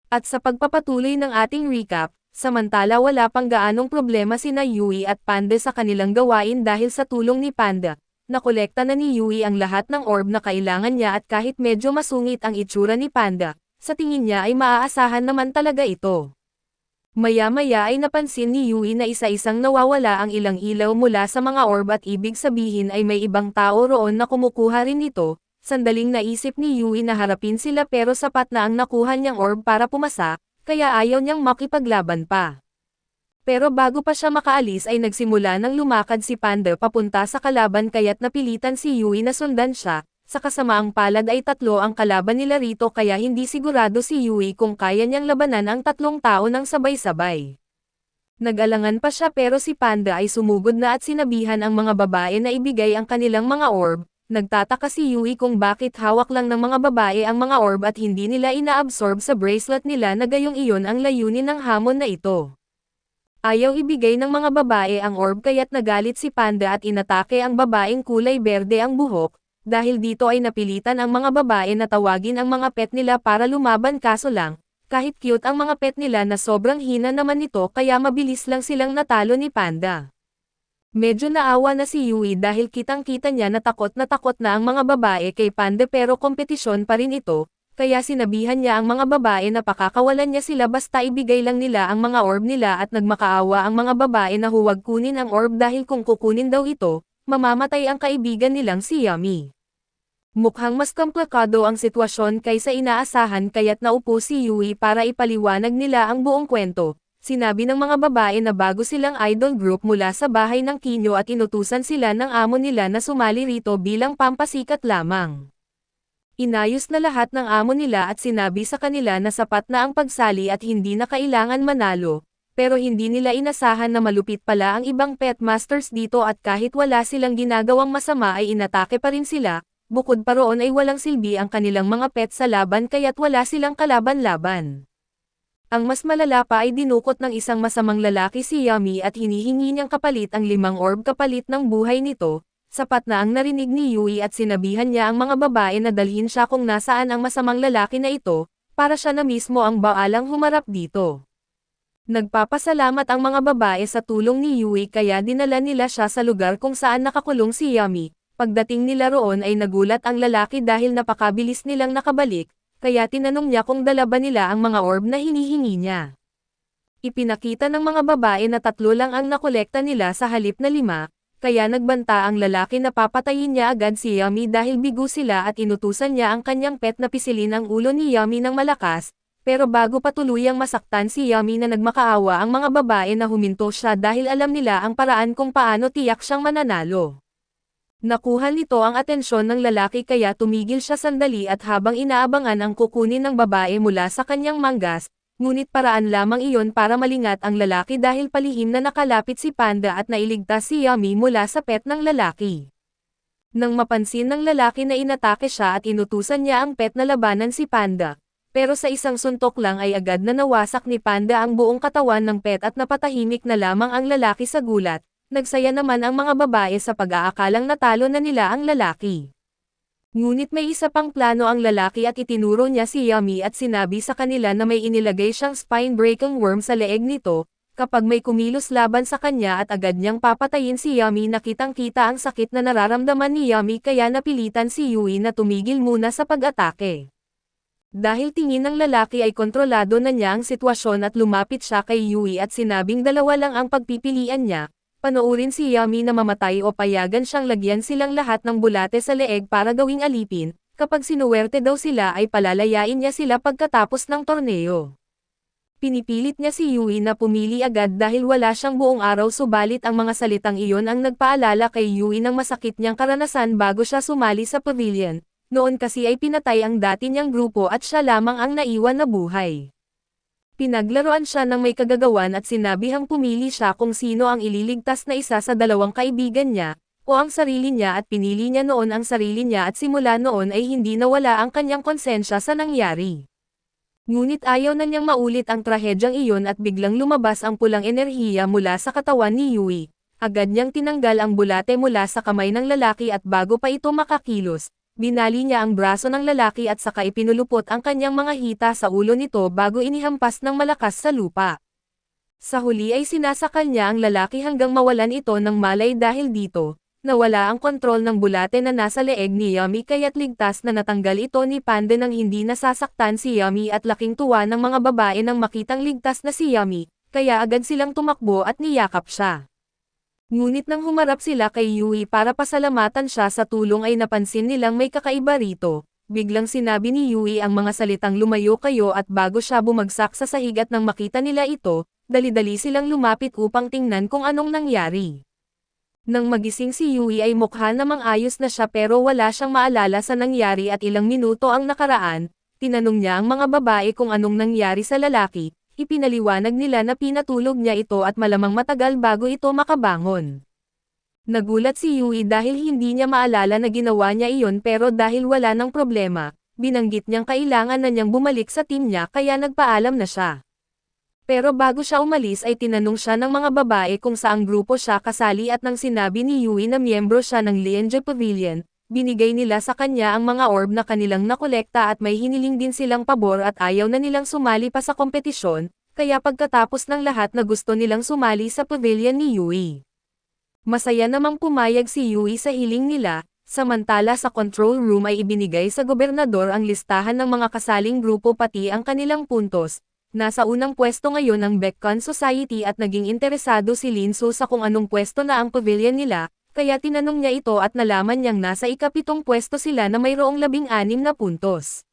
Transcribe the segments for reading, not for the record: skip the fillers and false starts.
At sa pagpapatuloy ng ating recap, samantala wala pang gaanong problema sina Yui at Panda sa kanilang gawain dahil sa tulong ni Panda. Nakolekta na ni Yui ang lahat ng orb na kailangan niya at kahit medyo masungit ang itsura ni Panda, sa tingin niya ay maaasahan naman talaga ito. Maya-maya ay napansin ni Yui na isa-isang nawawala ang ilang ilaw mula sa mga orb at ibig sabihin ay may ibang tao roon na kumukuha rin nito. Sandaling naisip ni Yui na harapin sila pero sapat na ang nakuha niyang orb para pumasa, kaya ayaw niyang makipaglaban pa. Pero bago pa siya makaalis ay nagsimula ng lumakad si Panda papunta sa kalaban kaya't napilitan si Yui na sundan siya. Sa kasamaang palad ay tatlo ang kalaban nila rito kaya hindi sigurado si Yui kung kaya niyang labanan ang tatlong tao ng sabay-sabay. Nag-alangan pa siya pero si Panda ay sumugod na at sinabihan ang mga babae na ibigay ang kanilang mga orb. Nagtataka si Yui kung bakit hawak lang ng mga babae ang mga orb at hindi nila inaabsorb sa bracelet nila na gayong iyon ang layunin ng hamon na ito. Ayaw ibigay ng mga babae ang orb kaya't nagalit si Panda at inatake ang babaeng kulay berde ang buhok, dahil dito ay napilitan ang mga babae na tawagin ang mga pet nila para lumaban kaso lang, kahit cute ang mga pet nila na sobrang hina naman nito kaya mabilis lang silang natalo ni Panda. Medyo naawa na si Yui dahil kitang-kita niya na takot na ang mga babae kay Panda pero kompetisyon pa rin ito, kaya sinabihan niya ang mga babae na pakakawalan niya sila basta ibigay lang nila ang mga orb nila at nagmakaawa ang mga babae na huwag kunin ang orb dahil kung kukunin daw ito, mamamatay ang kaibigan nilang si Yami. Mukhang mas komplikado ang sitwasyon kaysa inaasahan kaya't naupo si Yui para ipaliwanag nila ang buong kwento. Sinabi ng mga babae na bago silang idol group mula sa bahay ng Kinyo at inutusan sila ng amo nila na sumali rito bilang pampasikat lamang. Inayos na lahat ng amo nila at sinabi sa kanila na sapat na ang pagsali at hindi na kailangan manalo, pero hindi nila inasahan na malupit pala ang ibang pet masters dito at kahit wala silang ginagawang masama ay inatake pa rin sila, bukod pa roon ay walang silbi ang kanilang mga pet sa laban kaya't wala silang kalaban-laban. Ang mas malala pa ay dinukot ng isang masamang lalaki si Yami at hinihingi niyang kapalit ang 5 orb kapalit ng buhay nito, sapat na ang narinig ni Yui at sinabihan niya ang mga babae na dalhin siya kung nasaan ang masamang lalaki na ito, para siya na mismo ang baalang humarap dito. Nagpapasalamat ang mga babae sa tulong ni Yui kaya dinala nila siya sa lugar kung saan nakakulong si Yami. Pagdating nila roon ay nagulat ang lalaki dahil napakabilis nilang nakabalik, kaya tinanong niya kung dala ba nila ang mga orb na hinihingi niya. Ipinakita ng mga babae na 3 lang ang nakolekta nila sa halip na 5, kaya nagbanta ang lalaki na papatayin niya agad si Yami dahil bigo sila at inutusan niya ang kanyang pet na pisilin ang ulo ni Yami ng malakas, pero bago pa tuluyang masaktan si Yami na nagmakaawa ang mga babae na huminto siya dahil alam nila ang paraan kung paano tiyak siyang mananalo. Nakuha nito ang atensyon ng lalaki kaya tumigil siya sandali at habang inaabangan ang kukunin ng babae mula sa kanyang manggas, ngunit paraan lamang iyon para malingat ang lalaki dahil palihim na nakalapit si Panda at nailigtas si Yami mula sa pet ng lalaki. Nang mapansin ng lalaki na inatake siya at inutusan niya ang pet na labanan si Panda, pero sa isang suntok lang ay agad na nawasak ni Panda ang buong katawan ng pet at napatahimik na lamang ang lalaki sa gulat. Nagsaya naman ang mga babae sa pag-aakalang natalo na nila ang lalaki. Ngunit may isa pang plano ang lalaki at itinuro niya si Yami at sinabi sa kanila na may inilagay siyang spine-breaking worm sa leeg nito, kapag may kumilos laban sa kanya at agad niyang papatayin si Yami na kitang-kita ang sakit na nararamdaman ni Yami kaya napilitan si Yui na tumigil muna sa pag-atake. Dahil tingin ng lalaki ay kontrolado na niya ang sitwasyon at lumapit siya kay Yui at sinabing 2 lang ang pagpipilian niya. Panoorin si Yami na mamatay o payagan siyang lagyan silang lahat ng bulate sa leeg para gawing alipin, kapag sinuwerte daw sila ay palalayain niya sila pagkatapos ng torneo. Pinipilit niya si Yui na pumili agad dahil wala siyang buong araw subalit ang mga salitang iyon ang nagpaalala kay Yui ng masakit niyang karanasan bago siya sumali sa pavilion, noon kasi ay pinatay ang dati niyang grupo at siya lamang ang naiwan na buhay. Pinaglaruan siya ng may kagagawan at sinabihang pumili siya kung sino ang ililigtas na isa sa 2 kaibigan niya, o ang sarili niya at pinili niya noon ang sarili niya at simula noon ay hindi nawala ang kanyang konsensya sa nangyari. Ngunit ayaw na niyang maulit ang trahedyang iyon at biglang lumabas ang pulang enerhiya mula sa katawan ni Yui. Agad niyang tinanggal ang bulate mula sa kamay ng lalaki at bago pa ito makakilos, Binali niya ang braso ng lalaki at saka ipinulupot ang kanyang mga hita sa ulo nito bago inihampas ng malakas sa lupa. Sa huli ay sinasakal niya ang lalaki hanggang mawalan ito ng malay dahil dito, nawala ang kontrol ng bulate na nasa leeg ni Yami kaya't ligtas na natanggal ito ni Panda nang hindi nasasaktan si Yami at laking tuwa ng mga babae nang makitang ligtas na si Yami, kaya agad silang tumakbo at niyakap siya. Ngunit nang humarap sila kay Yui para pasalamatan siya sa tulong ay napansin nilang may kakaiba rito. Biglang sinabi ni Yui ang mga salitang lumayo kayo at bago siya bumagsak sa sahig at nang makita nila ito, dali-dali silang lumapit upang tingnan kung anong nangyari. Nang magising si Yui ay mukha namang ayos na siya pero wala siyang maalala sa nangyari at ilang minuto ang nakaraan, tinanong niya ang mga babae kung anong nangyari sa lalaki. Ipinaliwanag nila na pinatulog niya ito at malamang matagal bago ito makabangon. Nagulat si Yui dahil hindi niya maalala na ginawa niya iyon pero dahil wala ng problema, binanggit niyang kailangan na niyang bumalik sa team niya kaya nagpaalam na siya. Pero bago siya umalis ay tinanong siya ng mga babae kung saang grupo siya kasali at nang sinabi ni Yui na miyembro siya ng Lianjie Pavilion, binigay nila sa kanya ang mga orb na kanilang nakolekta at may hiniling din silang pabor at ayaw na nilang sumali pa sa kompetisyon, kaya pagkatapos ng lahat na gusto nilang sumali sa pavilion ni Yui. Masaya namang pumayag si Yui sa hiling nila, samantala sa control room ay ibinigay sa gobernador ang listahan ng mga kasaling grupo pati ang kanilang puntos. Nasa unang pwesto ngayon ang Beccon Society at naging interesado si Linsu sa kung anong pwesto na ang pavilion nila, kaya tinanong niya ito at nalaman niyang nasa ikapitong pwesto sila na mayroong 16 na puntos.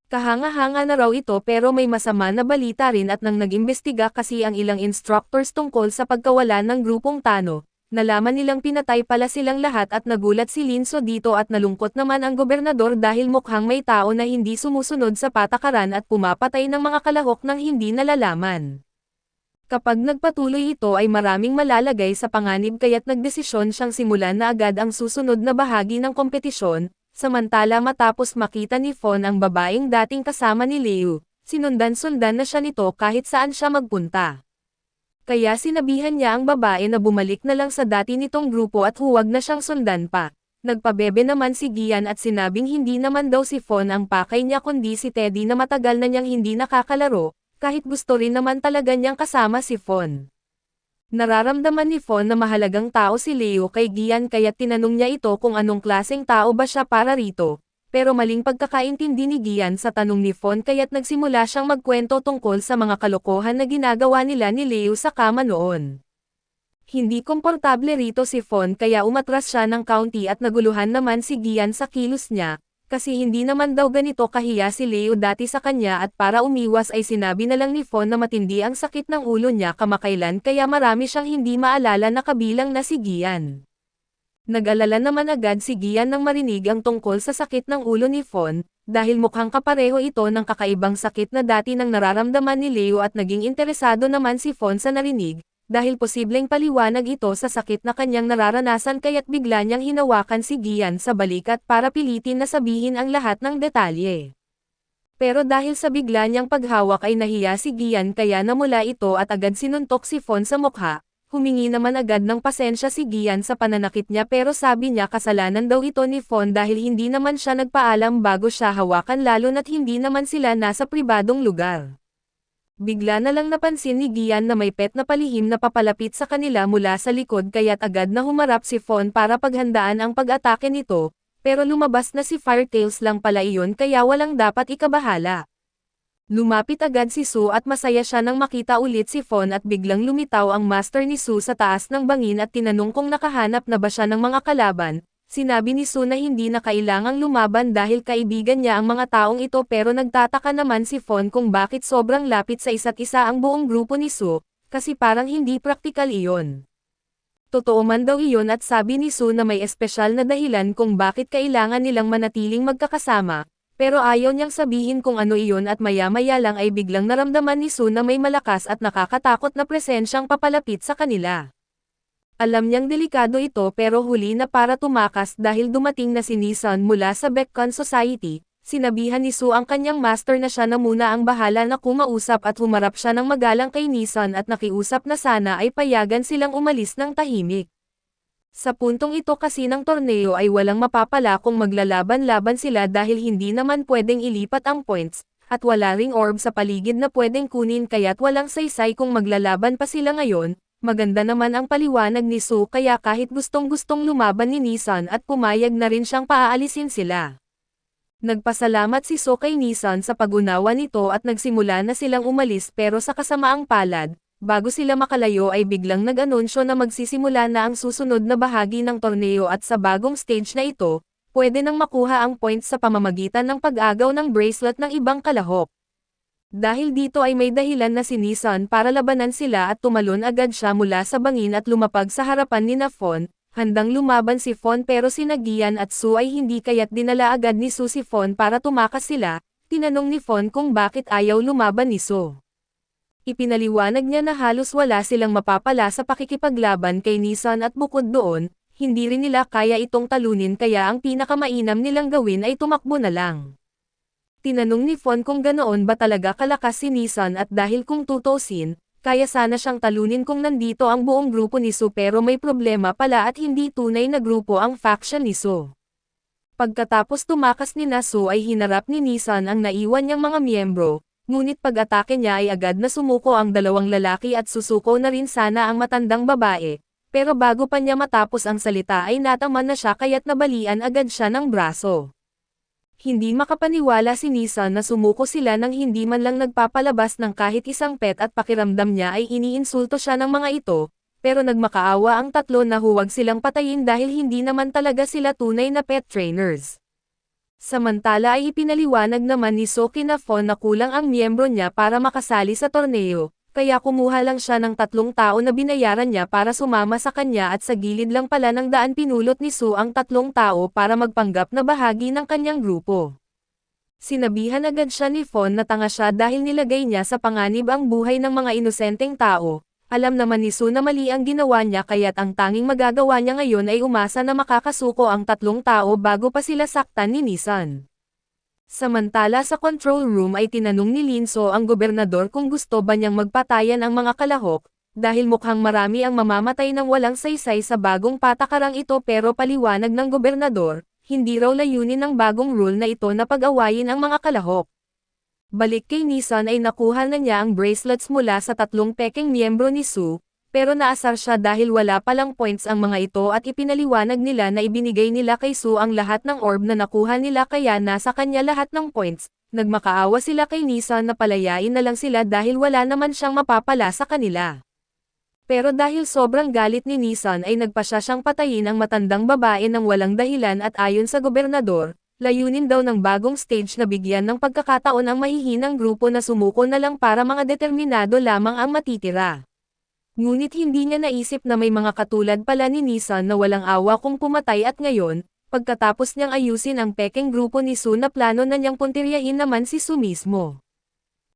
Kahanga-hanga na raw ito pero may masama na balita rin at nang nag-imbestiga kasi ang ilang instructors tungkol sa pagkawalan ng grupong Tano, nalaman nilang pinatay pala silang lahat at nagulat si Linso dito at nalungkot naman ang gobernador dahil mukhang may tao na hindi sumusunod sa patakaran at pumapatay ng mga kalahok nang hindi nalalaman. Kapag nagpatuloy ito ay maraming malalagay sa panganib kaya't nagdesisyon siyang simulan na agad ang susunod na bahagi ng kompetisyon, samantala matapos makita ni Fon ang babaeng dating kasama ni Leo, sinundan-sundan na siya nito kahit saan siya magpunta. Kaya sinabihan niya ang babae na bumalik na lang sa dati nitong grupo at huwag na siyang sundan pa. Nagpabebe naman si Gian at sinabing hindi naman daw si Fon ang pakay niya kundi si Teddy na matagal na niyang hindi nakakalaro, kahit gusto rin naman talaga niyang kasama si Fon. Nararamdaman ni Fon na mahalagang tao si Leo kay Gian kaya tinanong niya ito kung anong klaseng tao ba siya para rito, pero maling pagkakaintindi ni Gian sa tanong ni Fon kaya't nagsimula siyang magkwento tungkol sa mga kalokohan na ginagawa nila ni Leo sa kama noon. Hindi komportable rito si Fon kaya umatras siya ng kaunti at naguluhan naman si Gian sa kilos niya, kasi hindi naman daw ganito kahiya si Leo dati sa kanya at para umiwas ay sinabi na lang ni Fon na matindi ang sakit ng ulo niya kamakailan kaya marami siyang hindi maalala na kabilang na si Gian. Nag-alala naman agad si Gian nang marinig ang tungkol sa sakit ng ulo ni Fon, dahil mukhang kapareho ito ng kakaibang sakit na dati nang nararamdaman ni Leo at naging interesado naman si Fon sa narinig, dahil posibleng paliwanag ito sa sakit na kanyang nararanasan kaya't bigla niyang hinawakan si Gian sa balikat para pilitin na sabihin ang lahat ng detalye. Pero dahil sa bigla niyang paghawak ay nahiya si Gian kaya namula ito at agad sinuntok si Fon sa mukha, humingi naman agad ng pasensya si Gian sa pananakit niya pero sabi niya kasalanan daw ito ni Fon dahil hindi naman siya nagpaalam bago siya hawakan lalo na't hindi naman sila nasa pribadong lugar. Bigla na lang napansin ni Gian na may pet na palihim na papalapit sa kanila mula sa likod kaya't agad na humarap si Fon para paghandaan ang pag-atake nito, pero lumabas na si Firetails lang pala iyon kaya walang dapat ikabahala. Lumapit agad si Su at masaya siya nang makita ulit si Fon at biglang lumitaw ang master ni Su sa taas ng bangin at tinanong kung nakahanap na ba siya ng mga kalaban. Sinabi ni Su na hindi na kailangang lumaban dahil kaibigan niya ang mga taong ito pero nagtataka naman si Fon kung bakit sobrang lapit sa isa't isa ang buong grupo ni Su, kasi parang hindi praktikal iyon. Totoo man daw iyon at sabi ni Su na may espesyal na dahilan kung bakit kailangan nilang manatiling magkakasama, pero ayaw niyang sabihin kung ano iyon at maya-maya lang ay biglang naramdaman ni Su na may malakas at nakakatakot na presensyang papalapit sa kanila. Alam niyang delikado ito pero huli na para tumakas dahil dumating na si Nissan mula sa Beccon Society, sinabihan ni Su ang kanyang master na siya na muna ang bahala na kumausap at humarap siya ng magalang kay Nissan at nakiusap na sana ay payagan silang umalis ng tahimik. Sa puntong ito kasi ng torneo ay walang mapapala kung maglalaban-laban sila dahil hindi naman pwedeng ilipat ang points, at wala ring orb sa paligid na pwedeng kunin kaya't walang saysay kung maglalaban pa sila ngayon. Maganda naman ang paliwanag ni Su kaya kahit gustong-gustong lumaban ni Nissan at pumayag na rin siyang paaalisin sila. Nagpasalamat si So kay Nissan sa pag-unawa nito at nagsimula na silang umalis pero sa kasamaang palad, bago sila makalayo ay biglang nag-anunsyo na magsisimula na ang susunod na bahagi ng torneo at sa bagong stage na ito, pwede nang makuha ang points sa pamamagitan ng pag-agaw ng bracelet ng ibang kalahok. Dahil dito ay may dahilan na si Nissan para labanan sila at tumalon agad siya mula sa bangin at lumapag sa harapan ni Fon. Handang lumaban si Fon pero si Gian at Su ay hindi kaya't dinala agad ni Su si Fon para tumakas sila. Tinanong ni Fon kung bakit ayaw lumaban ni Su. Ipinaliwanag niya na halos wala silang mapapala sa pakikipaglaban kay Nissan at bukod doon, hindi rin nila kaya itong talunin kaya ang pinakamainam nilang gawin ay tumakbo na lang. Tinanong ni Fon kung ganoon ba talaga kalakas si Nissan at dahil kung tutusin, kaya sana siyang talunin kung nandito ang buong grupo ni Su pero may problema pala at hindi tunay na grupo ang faction ni Su. Pagkatapos tumakas ni Su ay hinarap ni Nissan ang naiwan niyang mga miyembro, ngunit pag-atake niya ay agad na sumuko ang dalawang lalaki at susuko na rin sana ang matandang babae, pero bago pa niya matapos ang salita ay nataman na siya kaya't nabalian agad siya ng braso. Hindi makapaniwala si Nissan na sumuko sila nang hindi man lang nagpapalabas ng kahit isang pet at pakiramdam niya ay iniinsulto siya ng mga ito, pero nagmakaawa ang tatlo na huwag silang patayin dahil hindi naman talaga sila tunay na pet trainers. Samantala ay ipinaliwanag naman ni Soki na Fon na kulang ang miyembro niya para makasali sa torneo, kaya kumuha lang siya ng 3 tao na binayaran niya para sumama sa kanya at sa gilid lang pala ng daan pinulot ni Su ang 3 tao para magpanggap na bahagi ng kanyang grupo. Sinabihan agad siya ni Fon na tanga siya dahil nilagay niya sa panganib ang buhay ng mga inosenteng tao. Alam naman ni Su na mali ang ginawa niya kaya't ang tanging magagawa niya ngayon ay umasa na makakasuko ang 3 tao bago pa sila saktan ni Nissan. Samantala sa control room ay tinanong ni Linso ang gobernador kung gusto ba niyang magpatayan ang mga kalahok, dahil mukhang marami ang mamamatay ng walang saysay sa bagong patakarang ito pero paliwanag ng gobernador, hindi raw layunin ng bagong rule na ito na pag-awayin ang mga kalahok. Balik kay Nissan ay nakuha na niya ang bracelets mula sa 3 peking miyembro ni Su, pero naasar siya dahil wala palang points ang mga ito at ipinaliwanag nila na ibinigay nila kay Su ang lahat ng orb na nakuha nila kaya nasa kanya lahat ng points. Nagmakaawa sila kay Nissan na palayain na lang sila dahil wala naman siyang mapapala sa kanila. Pero dahil sobrang galit ni Nissan ay nagpasya siyang patayin ang matandang babae ng walang dahilan at ayon sa gobernador, layunin daw ng bagong stage na bigyan ng pagkakataon ang mahihinang grupo na sumuko na lang para mga determinado lamang ang matitira. Ngunit hindi niya naisip na may mga katulad pala ni Nissan na walang awa kung pumatay at ngayon, pagkatapos niyang ayusin ang peking grupo ni Su na plano na niyang puntiryahin naman si Su mismo.